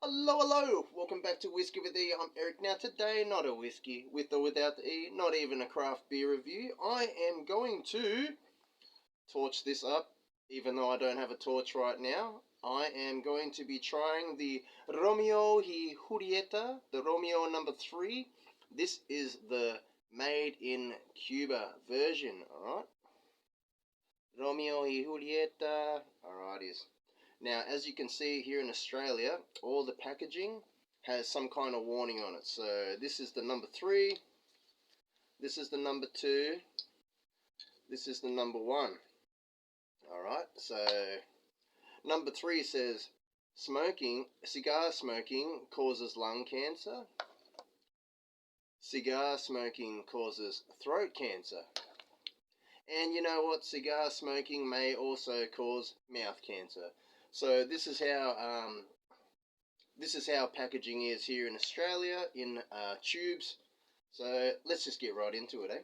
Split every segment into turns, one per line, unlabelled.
Hello, hello! Welcome back to Whiskey with E. I'm Eric. Now today, not a whiskey, with or without the E, not even a craft beer review. I am going to torch this up, even though I don't have a torch right now. I am going to be trying the Romeo Y Julieta, the Romeo number 3. This is the made in Cuba version, alright? Romeo Y Julieta, alrighties. Now, as you can see here in Australia, all the packaging has some kind of warning on it. So this is the number 3, this is the number 2, this is the number 1. Alright, so number 3 says, cigar smoking causes lung cancer. Cigar smoking causes throat cancer. And you know what? Cigar smoking may also cause mouth cancer. So this is how packaging is here in Australia in tubes. So let's just get right into it, eh?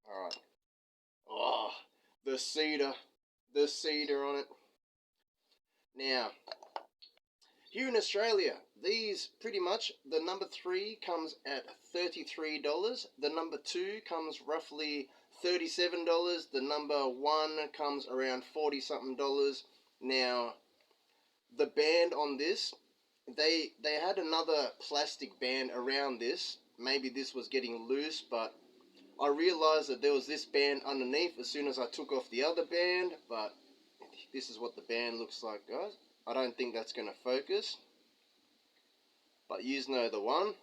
All right. Oh, the cedar on it. Now, here in Australia, these pretty much the number 3 comes at $33. The number 2 comes roughly $37. The number 1 comes around 40 something dollars. Now, the band on this, they had another plastic band around this. Maybe this was getting loose, but I realized that there was this band underneath as soon as I took off the other band. But this is what the band looks like, guys. I don't think that's going to focus, but you know the one.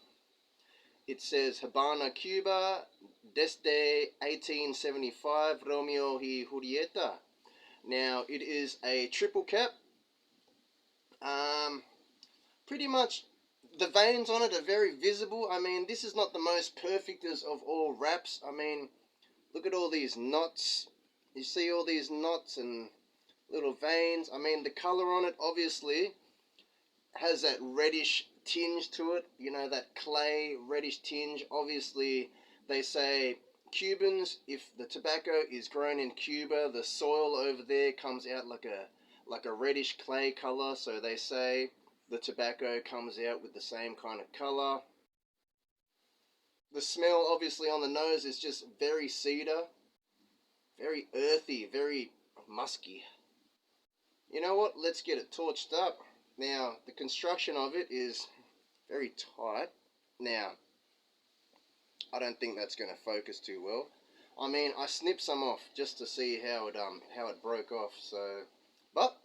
It says Habana, Cuba, desde 1875, Romeo y Julieta. Now, it is a triple cap. Pretty much the veins on it are very visible. I mean, this is not the most perfect of all wraps. I mean, look at all these knots. You see all these knots and little veins. I mean, the color on it obviously has that reddish tinge to it. You know, that clay reddish tinge. Obviously, they say Cubans, if the tobacco is grown in Cuba, the soil over there comes out like a reddish clay color. So they say the tobacco comes out with the same kind of color. The smell, obviously, on the nose is just very cedar, very earthy, very musky. You know what? Let's get it torched up. Now, the construction of it is very tight. Now, I don't think that's going to focus too well. I mean, I snipped some off just to see how it broke off. So, but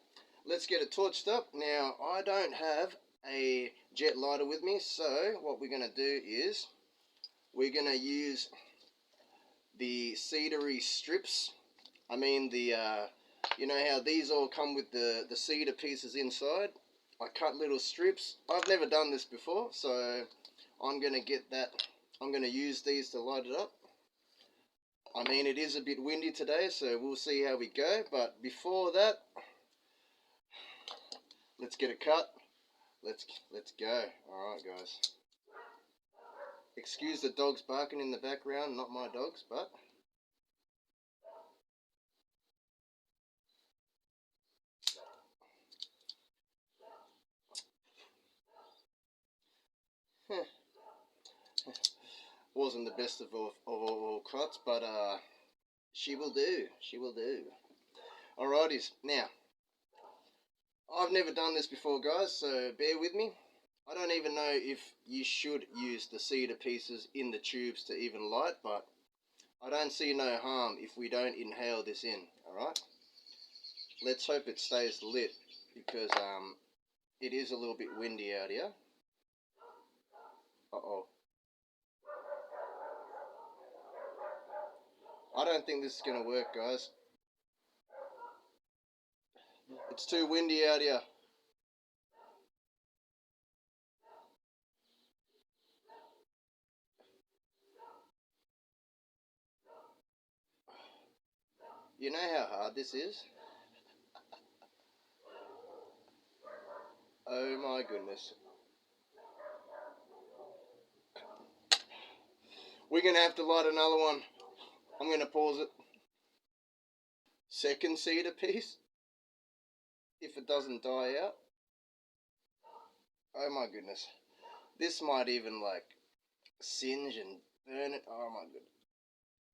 let's get it torched up. Now, I don't have a jet lighter with me, so what we're going to do is we're going to use the cedary strips. I mean, you know how these all come with the cedar pieces inside? I cut little strips. I've never done this before, so I'm going to get that. I'm going to use these to light it up. I mean, it is a bit windy today, so we'll see how we go. But before that, let's get it cut. Let's go. All right, guys. Excuse the dogs barking in the background. Not my dogs, but wasn't the best of all cuts, but she will do. She will do. Alrighties. Now, I've never done this before, guys, so bear with me. I don't even know if you should use the cedar pieces in the tubes to even light, but I don't see no harm if we don't inhale this in, alright? Let's hope it stays lit, because it is a little bit windy out here. Uh-oh. I don't think this is going to work, guys. It's too windy out here. You know how hard this is? Oh my goodness. We're going to have to light another one. I'm going to pause it. Second cedar piece. If it doesn't die out. Oh my goodness. This might even like singe and burn it. Oh my goodness.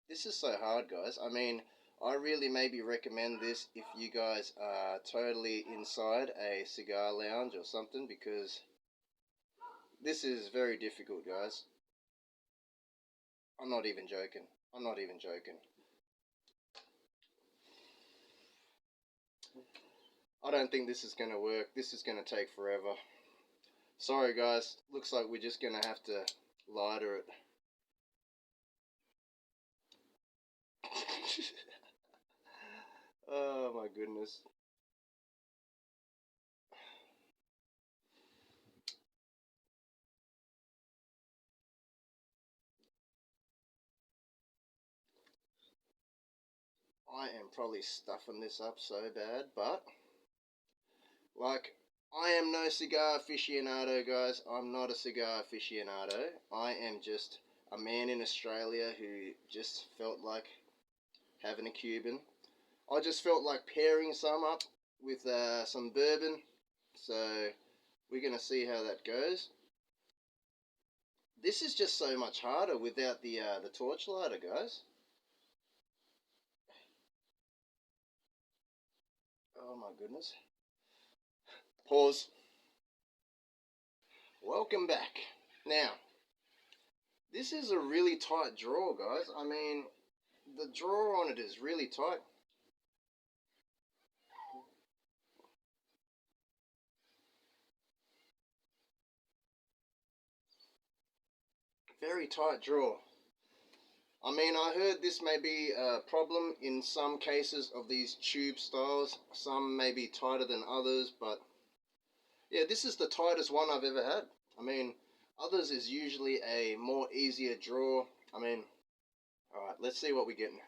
This is so hard, guys. I mean, I really maybe recommend this if you guys are totally inside a cigar lounge or something, because this is very difficult, guys. I'm not even joking. I'm not even joking. I don't think this is going to work. This is going to take forever. Sorry, guys. Looks like we're just going to have to lighter it. Oh my goodness. I am probably stuffing this up so bad, but like, I am no cigar aficionado, guys. I'm not a cigar aficionado. I am just a man in Australia who just felt like having a Cuban. I just felt like pairing some up with some bourbon. So we're gonna see how that goes. This is just so much harder without the torch lighter, guys. Oh my goodness. Pause. Welcome back. Now, this is a really tight draw, guys. I mean, the draw on it is really tight. Very tight draw. I mean, I heard this may be a problem in some cases of these tube styles. Some may be tighter than others, but yeah, this is the tightest one I've ever had. I mean, others is usually a more easier draw. I mean, alright, let's see what we're getting.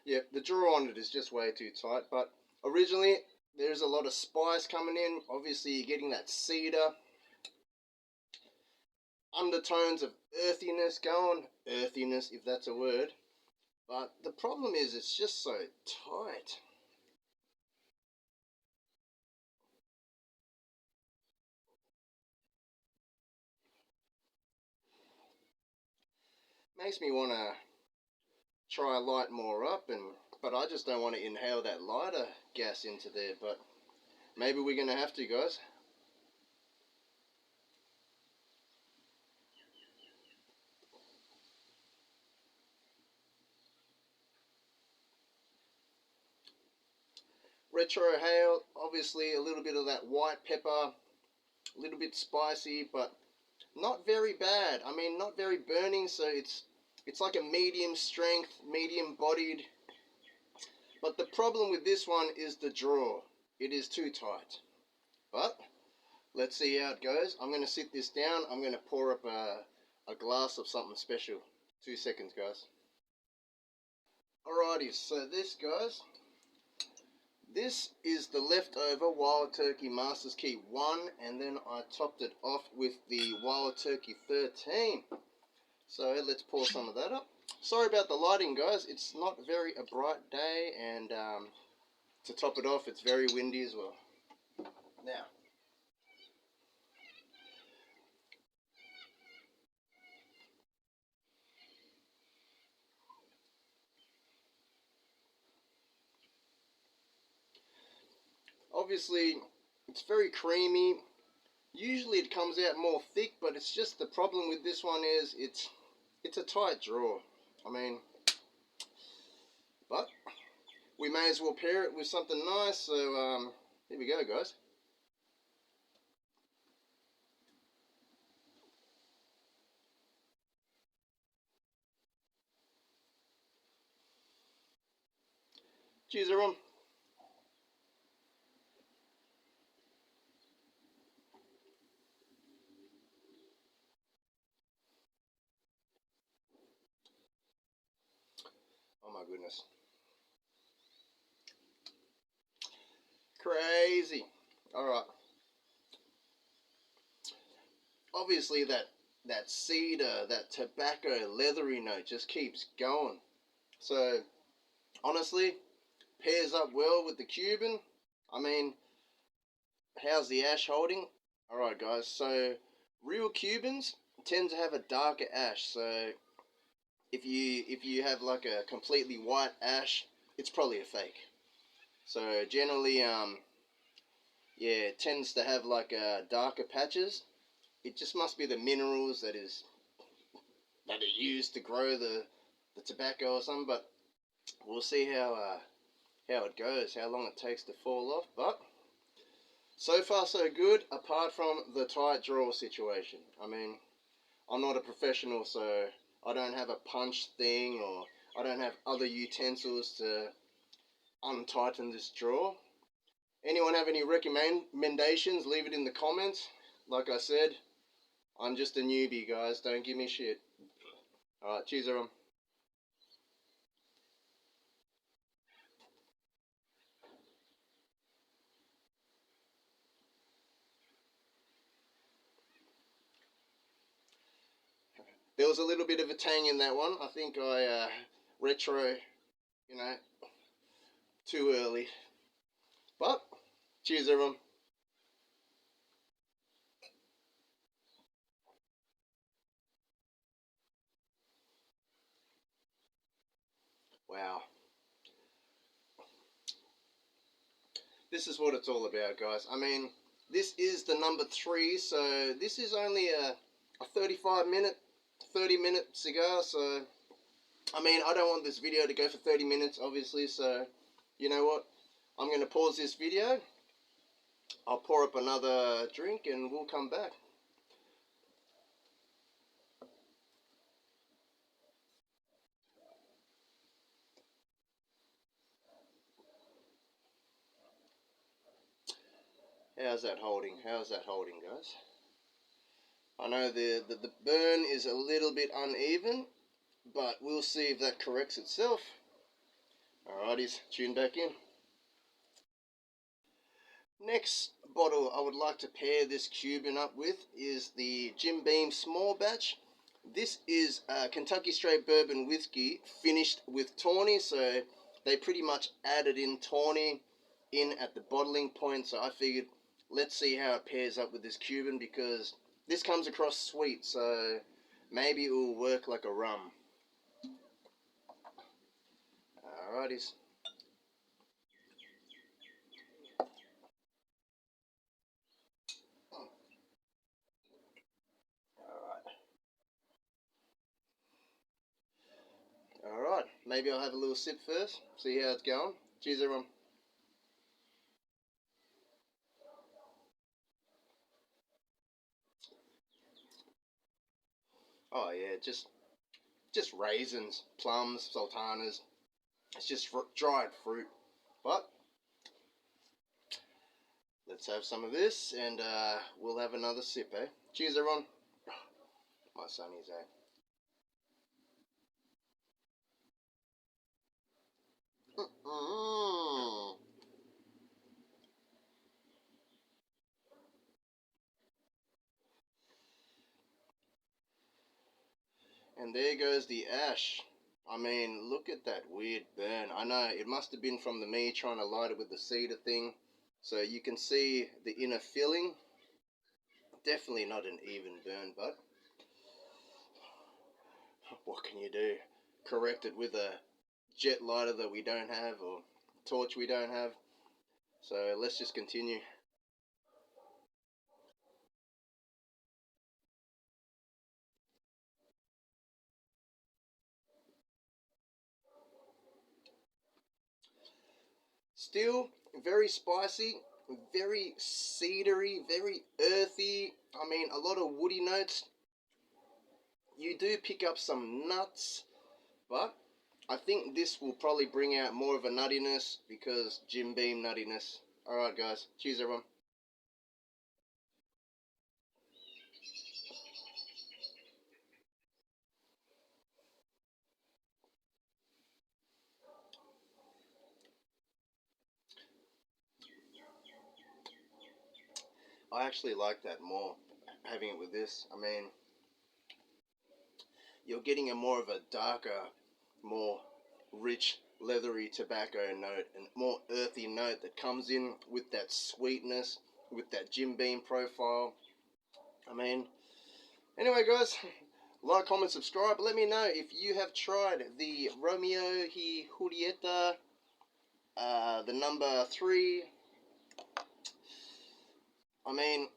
Yeah, the draw on it is just way too tight, but originally there's a lot of spice coming in. Obviously you're getting that cedar, undertones of earthiness going, earthiness if that's a word, but the problem is it's just so tight. Makes me want to try light more up, but I just don't want to inhale that lighter gas into there, but maybe we're going to have to, guys. Retro hail, obviously a little bit of that white pepper, a little bit spicy, but not very bad. I mean, not very burning, so it's like a medium strength, medium bodied. But the problem with this one is the draw. It is too tight. But let's see how it goes. I'm going to sit this down. I'm going to pour up a glass of something special. 2 seconds, guys. Alrighty, so this, guys, this is the leftover Wild Turkey Master's Key 1, and then I topped it off with the Wild Turkey 13. So let's pour some of that up. Sorry about the lighting, guys. It's not very a bright day, and to top it off, it's very windy as well. Now, obviously, it's very creamy. Usually it comes out more thick, but it's just the problem with this one is it's a tight draw. I mean, but we may as well pair it with something nice. So here we go, guys. Cheers, everyone. Oh my goodness. Crazy. All right. Obviously that that cedar, that tobacco, leathery note just keeps going. So honestly, pairs up well with the Cuban. I mean, how's the ash holding? Alright guys, so real Cubans tend to have a darker ash. So if you have like a completely white ash, it's probably a fake. So generally, yeah, it tends to have like darker patches. It just must be the minerals that are used to grow the tobacco or something. But we'll see how it goes, how long it takes to fall off. But so far so good, apart from the tight draw situation. I mean, I'm not a professional, so I don't have a punch thing, or I don't have other utensils to untighten this drawer. Anyone have any recommendations? Leave it in the comments. Like I said, I'm just a newbie, guys. Don't give me shit. Alright, cheers everyone. There was a little bit of a tang in that one. I think I retro, you know, too early. But, cheers everyone. Wow. This is what it's all about, guys. I mean, this is the number 3, so this is only a 30 minute cigar. So I mean, I don't want this video to go for 30 minutes, obviously. So you know what, I'm going to pause this video. I'll pour up another drink and we'll come back. How's that holding? How's that holding, guys? I know the burn is a little bit uneven, but we'll see if that corrects itself. Alrighties, tune back in. Next bottle I would like to pair this Cuban up with is the Jim Beam Small Batch. This is Kentucky Straight Bourbon Whiskey finished with tawny, so they pretty much added in tawny in at the bottling point. So I figured, let's see how it pairs up with this Cuban, because this comes across sweet, so maybe it will work like a rum. Alrighties. Alright, maybe I'll have a little sip first, see how it's going. Cheers everyone. Oh yeah, just raisins, plums, sultanas. It's just dried fruit. But let's have some of this and we'll have another sip, eh? Cheers everyone. My sonny's, eh? Mm. And there goes the ash. I mean, look at that weird burn. I know, it must have been from me trying to light it with the cedar thing. So you can see the inner filling. Definitely not an even burn, but what can you do? Correct it with a jet lighter that we don't have, or torch we don't have. So let's just continue. Still very spicy, very cedary, very earthy. I mean, a lot of woody notes. You do pick up some nuts, but I think this will probably bring out more of a nuttiness because Jim Beam nuttiness. Alright guys, cheers everyone. I actually like that more, having it with this. I mean, you're getting a more of a darker, more rich, leathery tobacco note and more earthy note that comes in with that sweetness, with that Jim Beam profile. I mean, anyway, guys, like, comment, subscribe. Let me know if you have tried the Romeo Y Julieta, the number 3. I mean,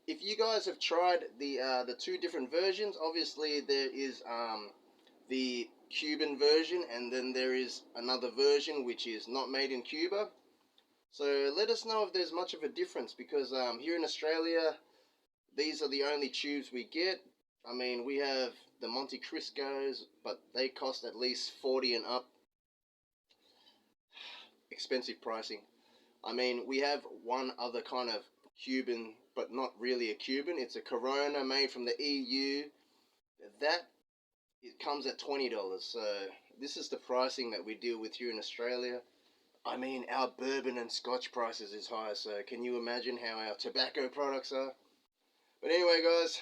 if you guys have tried the 2 different versions, obviously there is the Cuban version, and then there is another version which is not made in Cuba. So let us know if there's much of a difference, because here in Australia, these are the only tubes we get. I mean, we have the Monte Crisco's, but they cost at least 40 and up. Expensive pricing. I mean, we have one other kind of Cuban, but not really a Cuban. It's a Corona made from the EU. That, it comes at $20. So this is the pricing that we deal with here in Australia. I mean, our bourbon and scotch prices is high, so can you imagine how our tobacco products are? But anyway, guys,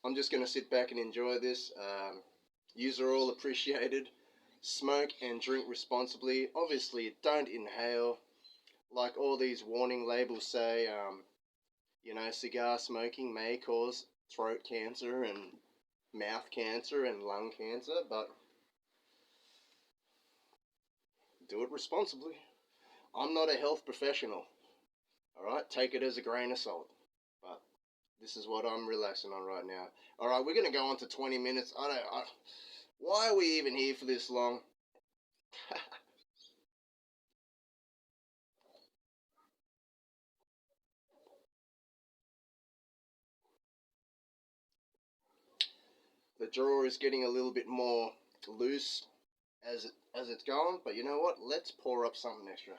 I'm just going to sit back and enjoy this. Yous are all appreciated. Smoke and drink responsibly. Obviously, don't inhale. Like all these warning labels say, you know, cigar smoking may cause throat cancer and mouth cancer and lung cancer, but do it responsibly. I'm not a health professional, alright? Take it as a grain of salt. But this is what I'm relaxing on right now. Alright, we're going to go on to 20 minutes. Why are we even here for this long? The drawer is getting a little bit more loose as it's going, but you know what? Let's pour up something extra.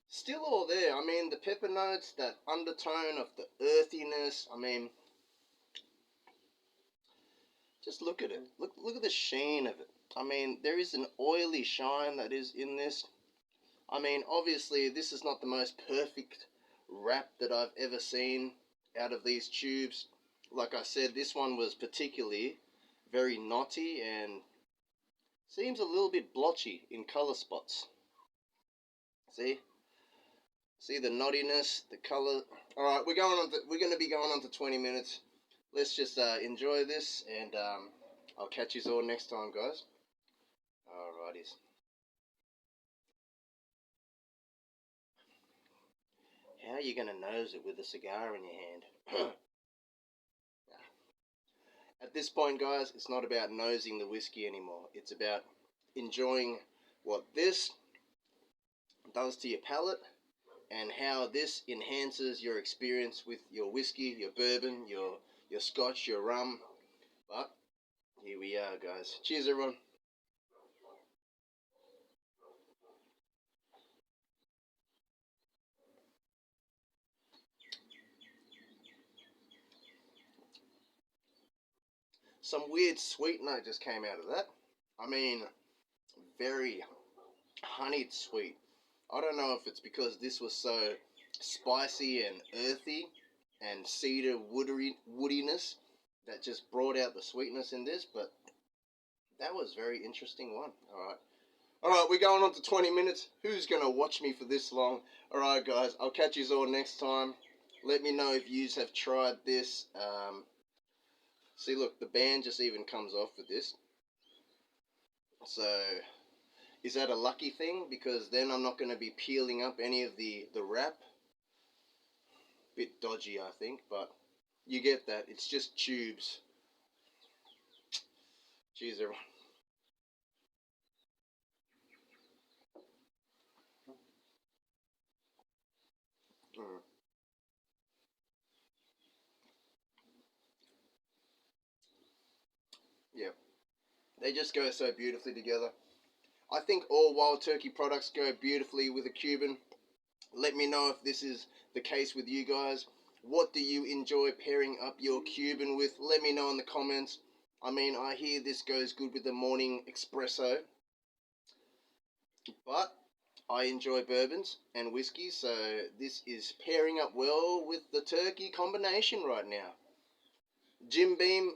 Still all there. I mean, the pepper notes, that undertone of the earthiness. I mean, just look at it. Look at the sheen of it. I mean, there is an oily shine that is in this. I mean, obviously, this is not the most perfect wrap that I've ever seen out of these tubes. Like I said, this one was particularly very knotty and seems a little bit blotchy in color spots. See? See the knottiness, the color. All right, we're going to be going on to 20 minutes. Let's just enjoy this, and I'll catch you all next time, guys. Alrighties. How are you going to nose it with a cigar in your hand? At this point, guys, it's not about nosing the whiskey anymore. It's about enjoying what this does to your palate and how this enhances your experience with your whiskey, your bourbon, your scotch, your rum. But here we are, guys. Cheers, everyone. Some weird sweet note just came out of that. I mean, very honeyed sweet. I don't know if it's because this was so spicy and earthy and cedar woodiness that just brought out the sweetness in this, but that was a very interesting one. Alright, we're going on to 20 minutes. Who's going to watch me for this long? Alright, guys, I'll catch you all next time. Let me know if yous have tried this. See, look, the band just even comes off with this. So, is that a lucky thing? Because then I'm not going to be peeling up any of the wrap. Bit dodgy, I think, but you get that. It's just tubes. Cheers, everyone. Yeah, they just go so beautifully together. I think all Wild Turkey products go beautifully with a Cuban. Let me know if this is the case with you guys. What do you enjoy pairing up your Cuban with? Let me know in the comments. I mean, I hear this goes good with the morning espresso, but I enjoy bourbons and whiskey, so this is pairing up well with the turkey combination right now. Jim Beam,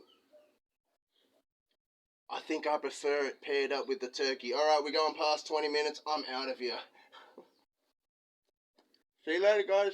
I think I prefer it paired up with the turkey. Alright, we're going past 20 minutes. I'm out of here. See you later, guys.